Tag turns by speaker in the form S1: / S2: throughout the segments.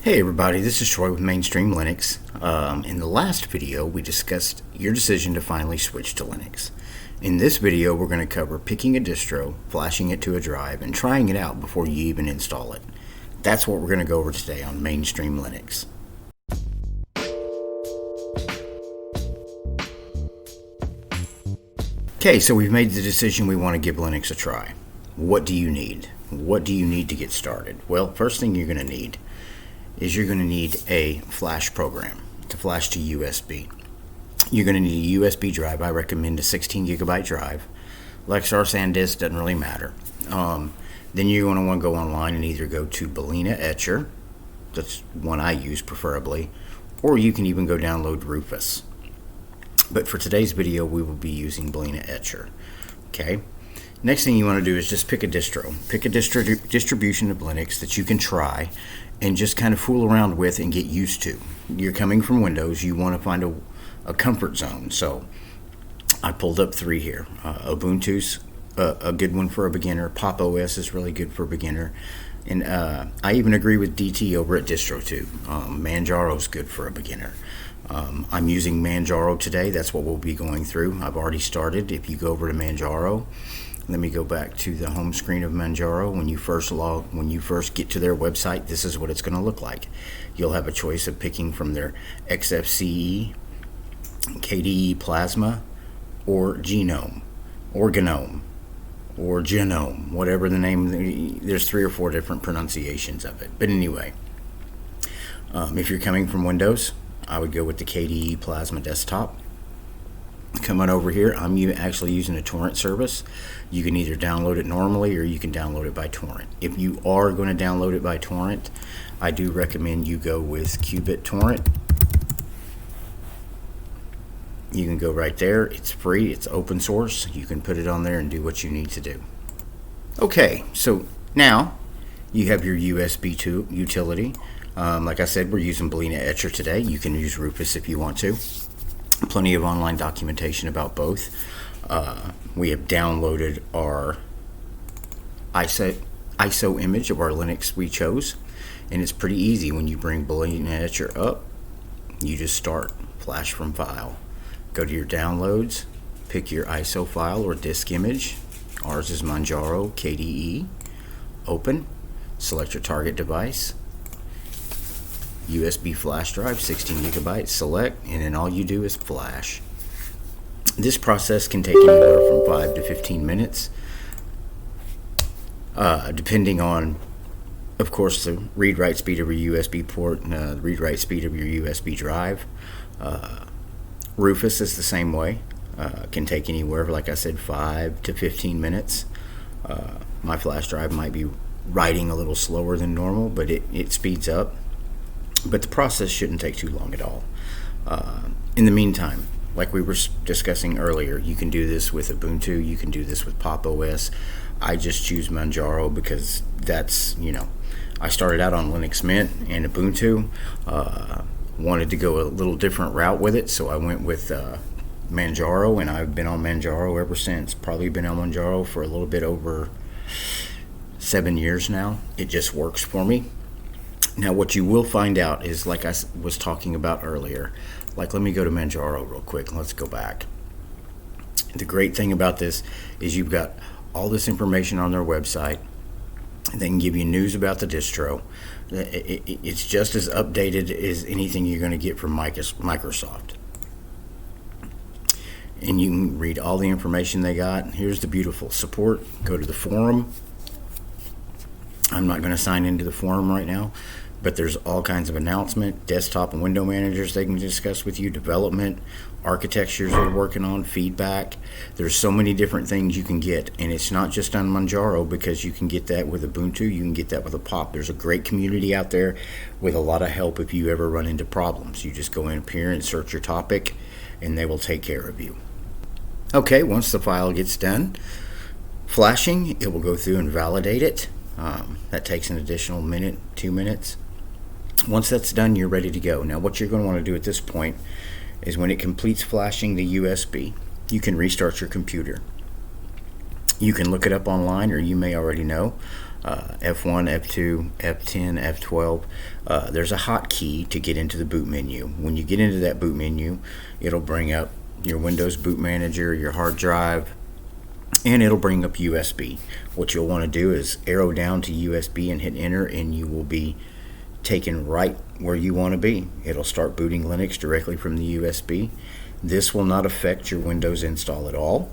S1: Hey everybody, this is Troy with Mainstream Linux. In the last video, we discussed your decision to finally switch to Linux. In this video, we're going to cover picking a distro, flashing it to a drive, and trying it out before you even install it. That's what we're going to go over today on Mainstream Linux. Okay, so we've made the decision we want to give Linux a try. What do you need? What do you need to get started? Well, first thing you're going to need is you're going to need a flash program to flash to USB. You're going to need a USB drive. I recommend a 16 gigabyte drive. Lexar, SanDisk, doesn't really matter. Then you're going to want to go online and either go to Balena Etcher, that's one I use preferably, or you can even go download Rufus. But for today's video, we will be using Balena Etcher. Okay. Next thing you want to do is just pick a distro. Pick a distribution of Linux that you can try and just kind of fool around with and get used to. You're coming from Windows, you want to find a comfort zone. So I pulled up three here. Ubuntu's a good one for a beginner. Pop! OS is really good for a beginner. And I even agree with DT over at DistroTube. Manjaro's good for a beginner. I'm using Manjaro today. That's what we'll be going through. I've already started. If you go over to Manjaro, let me go back to the home screen of Manjaro. When you first get to their website, this is what it's going to look like. You'll have a choice of picking from their XFCE, KDE Plasma, or Genome, or Gnome, or Genome, whatever the name. There's 3 or 4 different pronunciations of it. But anyway, if you're coming from Windows, I would go with the KDE Plasma Desktop. Come on over here. I'm actually using a torrent service. You can either download it normally or you can download it by torrent. If you are going to download it by torrent, I do recommend you go with Qubit Torrent. You can go right there. It's free. It's open source. You can put it on there and do what you need to do. Okay, so now you have your USB 2 utility. Like I said, we're using Balena Etcher today. You can use Rufus if you want to. Plenty of online documentation about both. We have downloaded our ISO image of our Linux we chose, and it's pretty easy. When you bring Balena Etcher up, you just start flash from file. Go to your downloads, pick your ISO file or disk image. Ours is Manjaro KDE. Open, select your target device. USB flash drive, 16 gigabytes, select, and then all you do is flash. This process can take anywhere from 5 to 15 minutes, depending on, of course, the read-write speed of your USB port and the read-write speed of your USB drive. Rufus is the same way. Can take anywhere, like I said, 5 to 15 minutes. My flash drive might be writing a little slower than normal, but it speeds up. But the process shouldn't take too long at all. In the meantime, like we were discussing earlier, you can do this with Ubuntu, you can do this with Pop! OS. I just choose Manjaro because that's, I started out on Linux Mint and Ubuntu. Wanted to go a little different route with it, so I went with Manjaro, and I've been on Manjaro ever since. Probably been on Manjaro for a little bit over 7 years now. It just works for me. Now, what you will find out is, like I was talking about earlier, like, let me go to Manjaro real quick. Let's go back. The great thing about this is you've got all this information on their website. They can give you news about the distro. It's just as updated as anything you're going to get from Microsoft. And you can read all the information they got. Here's the beautiful support. Go to the forum. I'm not going to sign into the forum right now, but there's all kinds of announcement, desktop and window managers they can discuss with you, development, architectures they're working on, feedback. There's so many different things you can get, and it's not just on Manjaro, because you can get that with Ubuntu, you can get that with a Pop. There's a great community out there with a lot of help if you ever run into problems. You just go in up here and search your topic, and they will take care of you. Okay, once the file gets done flashing, it will go through and validate it. That takes an additional minute, 2 minutes. Once that's done, you're ready to go. Now, what you're going to want to do at this point is, when it completes flashing the USB, you can restart your computer. You can look it up online, or you may already know. F1, F2, F10, F12. There's a hotkey to get into the boot menu. When you get into that boot menu, it'll bring up your Windows Boot Manager, your hard drive, and it'll bring up USB. What you'll want to do is arrow down to USB and hit enter, and you will be taken right where you want to be. It'll start booting Linux directly from the USB. This will not affect your Windows install at all.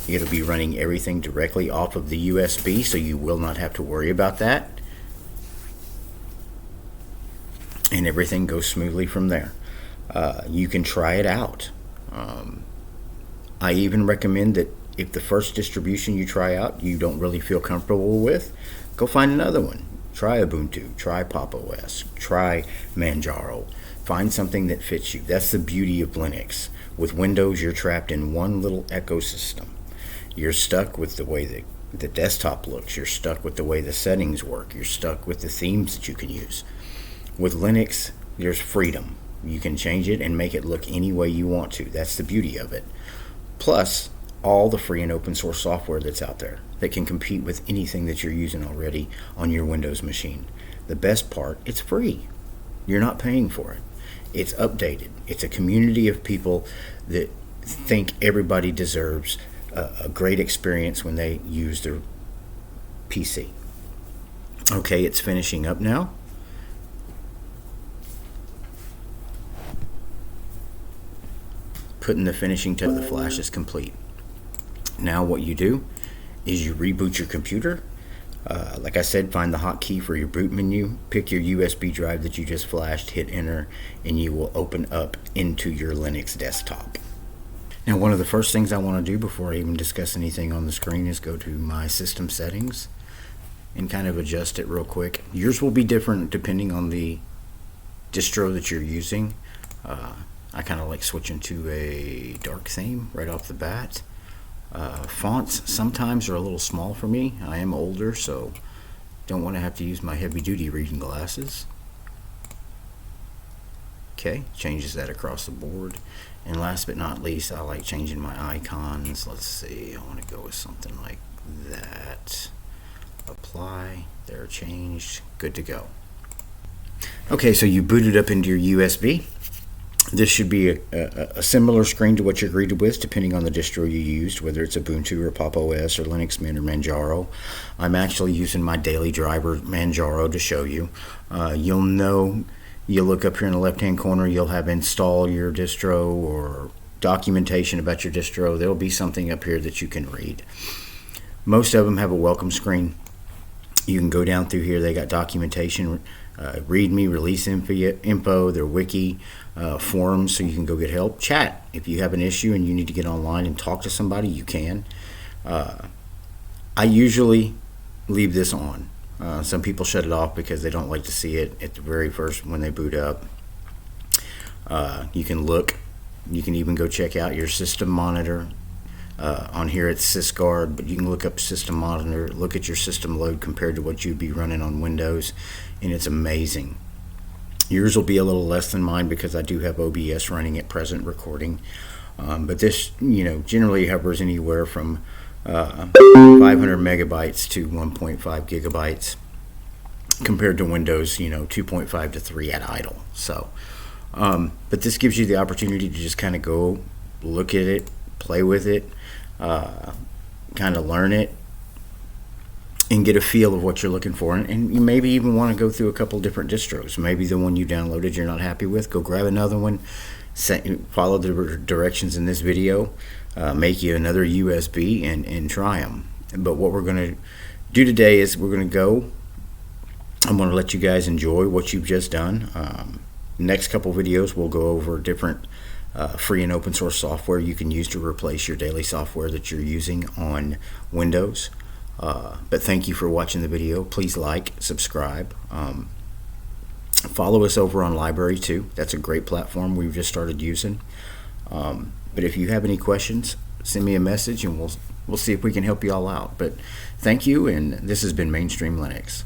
S1: It'll be running everything directly off of the USB, so you will not have to worry about that. And everything goes smoothly from there. You can try it out. I even recommend that if the first distribution you try out you don't really feel comfortable with, go find another one. Try Ubuntu, try Pop! OS, try Manjaro. Find something that fits you. That's the beauty of Linux. With Windows, you're trapped in one little ecosystem. You're stuck with the way the desktop looks. You're stuck with the way the settings work. You're stuck with the themes that you can use. With Linux, there's freedom. You can change it and make it look any way you want to. That's the beauty of it. Plus, all the free and open source software that's out there that can compete with anything that you're using already on your Windows machine. The best part, it's free. You're not paying for it. It's updated. It's a community of people that think everybody deserves a great experience when they use their PC. Okay, it's finishing up now. Putting the finishing touch, the flash is complete. Now what you do is you reboot your computer. Like I said, find the hotkey for your boot menu, pick your USB drive that you just flashed, hit enter, and you will open up into your Linux desktop. Now, one of the first things I want to do before I even discuss anything on the screen is go to my system settings and kind of adjust it real quick. Yours will be different depending on the distro that you're using. I kind of like switching to a dark theme right off the bat. Fonts sometimes are a little small for me. I am older, so don't want to have to use my heavy-duty reading glasses. Okay, changes that across the board. And last but not least, I like changing my icons. Let's see, I want to go with something like that. Apply, they're changed, good to go. Okay, so you booted up into your USB. This should be a similar screen to what you're greeted with, depending on the distro you used, whether it's Ubuntu or Pop! OS or Linux Mint or Manjaro. I'm actually using my daily driver Manjaro to show you. You'll know, you look up here in the left-hand corner, you'll have install your distro or documentation about your distro. There'll be something up here that you can read. Most of them have a welcome screen. You can go down through here. They got documentation, README, release info, their wiki, forums, so you can go get help. Chat. If you have an issue and you need to get online and talk to somebody, you can. I usually leave this on. Some people shut it off because they don't like to see it at the very first when they boot up. You can look. You can even go check out your system monitor. On here it's SysGuard, but you can look up system monitor, look at your system load compared to what you'd be running on Windows, and it's amazing. Yours will be a little less than mine because I do have OBS running at present recording, but this, generally hovers anywhere from 500 megabytes to 1.5 gigabytes compared to Windows, 2.5 to 3 at idle. So, but this gives you the opportunity to just kind of go look at it, play with it, kind of learn it, and get a feel of what you're looking for. And you maybe even want to go through a couple different distros. Maybe the one you downloaded you're not happy with, go grab another one, follow the directions in this video, make you another USB and try them. But what we're going to do today is I'm going to let you guys enjoy what you've just done. Next couple videos we'll go over different free and open source software you can use to replace your daily software that you're using on Windows. But thank you for watching the video. Please like, subscribe. Follow us over on Library too. That's a great platform we've just started using. But if you have any questions, send me a message and we'll see if we can help you all out. But thank you, and this has been Mainstream Linux.